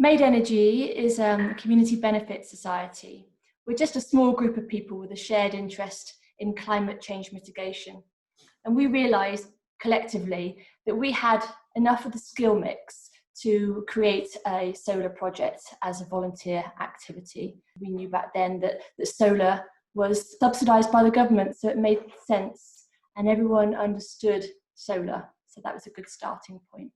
MaidEnergy is a community benefit society. We're just a small group of people with a shared interest in climate change mitigation. And we realised collectively that we had enough of the skill mix to create a solar project as a volunteer activity. We knew back then that solar was subsidised by the government, so it made sense, and everyone understood solar. So that was a good starting point.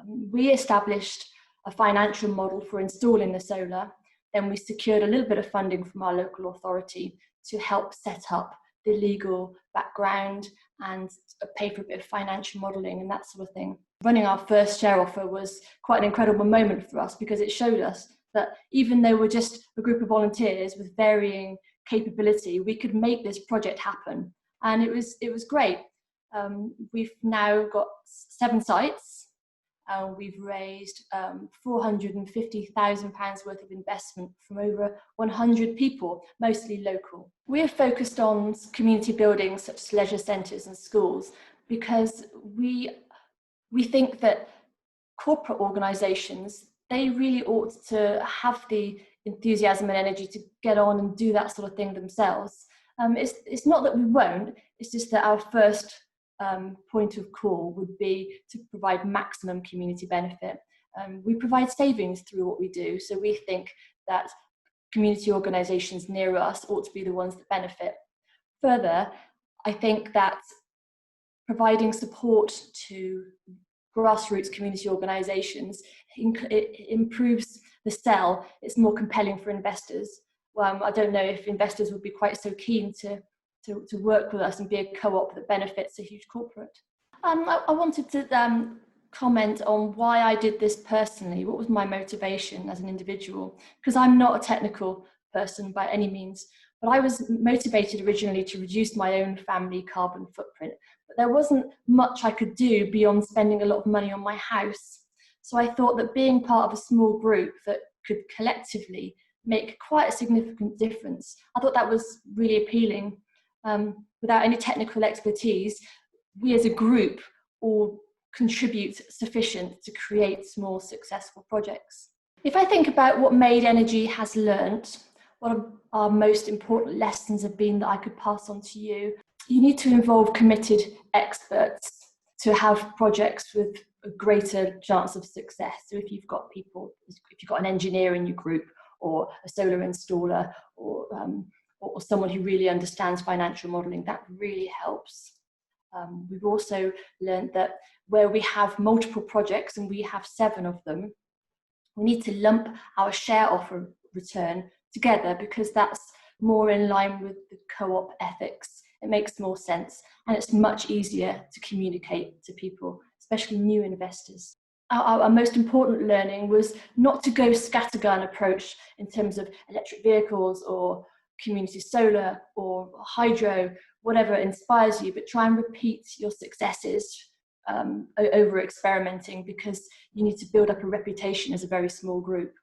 We established a financial model for installing the solar. Then we secured a little bit of funding from our local authority to help set up the legal background and pay for a bit of financial modelling and that sort of thing. Running our first share offer was quite an incredible moment for us, because it showed us that even though we're just a group of volunteers with varying capability, we could make this project happen. And it was great. We've now got 7 sites. We've raised £450,000 worth of investment from over 100 people, mostly local. We are focused on community buildings such as leisure centres and schools, because we think that corporate organisations, they really ought to have the enthusiasm and energy to get on and do that sort of thing themselves. It's not that we won't, it's just that our first point of call would be to provide maximum community benefit. We provide savings through what we do, so we think that community organisations near us ought to be the ones that benefit. Further, I think that providing support to grassroots community organisations, it improves the sell. It's more compelling for investors. I don't know if investors would be quite so keen to work with us and be a co-op that benefits a huge corporate. I wanted to comment on why I did this personally. What was my motivation as an individual? Because I'm not a technical person by any means, but I was motivated originally to reduce my own family carbon footprint. But there wasn't much I could do beyond spending a lot of money on my house. So I thought that being part of a small group that could collectively make quite a significant difference, I thought that was really appealing. Without any technical expertise, we as a group all contribute sufficient to create small successful projects. If I think about what MaidEnergy has learnt, what our most important lessons have been that I could pass on to you, you need to involve committed experts to have projects with a greater chance of success. So if you've got an engineer in your group, or a solar installer, or someone who really understands financial modelling, that really helps. We've also learned that where we have multiple projects, and we have 7 of them, we need to lump our share offer return together, because that's more in line with the co-op ethics. It makes more sense, and it's much easier to communicate to people, especially new investors. Our most important learning was not to go scattergun approach in terms of electric vehicles or community solar or hydro, whatever inspires you, but try and repeat your successes over experimenting, because you need to build up a reputation as a very small group.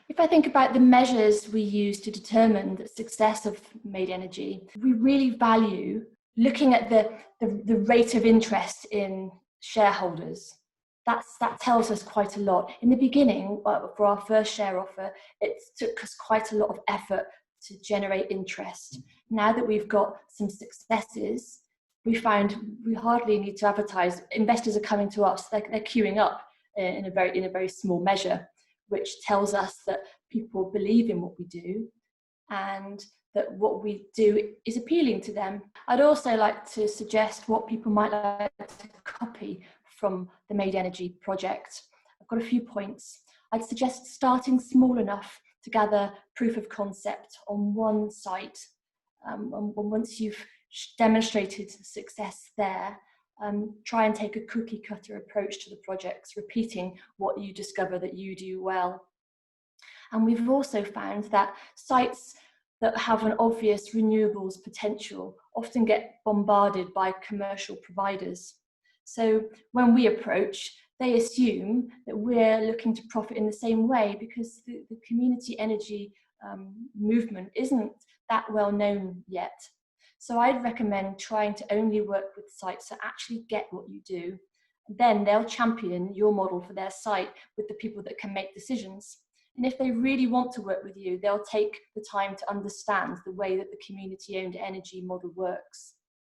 If I think about the measures we use to determine the success of MaidEnergy, we really value looking at the rate of interest in shareholders. That tells us quite a lot. In the beginning, for our first share offer, it took us quite a lot of effort to generate interest. Now that we've got some successes, we find we hardly need to advertise. Investors are coming to us, they're queuing up in a very small measure, which tells us that people believe in what we do and that what we do is appealing to them. I'd also like to suggest what people might like to copy from the MaidEnergy project. I've got a few points. I'd suggest starting small enough to gather proof of concept on one site. And once you've demonstrated success there, try and take a cookie cutter approach to the projects, repeating what you discover that you do well. And we've also found that sites that have an obvious renewables potential often get bombarded by commercial providers. So when we approach, they assume that we're looking to profit in the same way, because the community energy movement isn't that well known yet. So I'd recommend trying to only work with sites that actually get what you do, then they'll champion your model for their site with the people that can make decisions. And if they really want to work with you, they'll take the time to understand the way that the community-owned energy model works.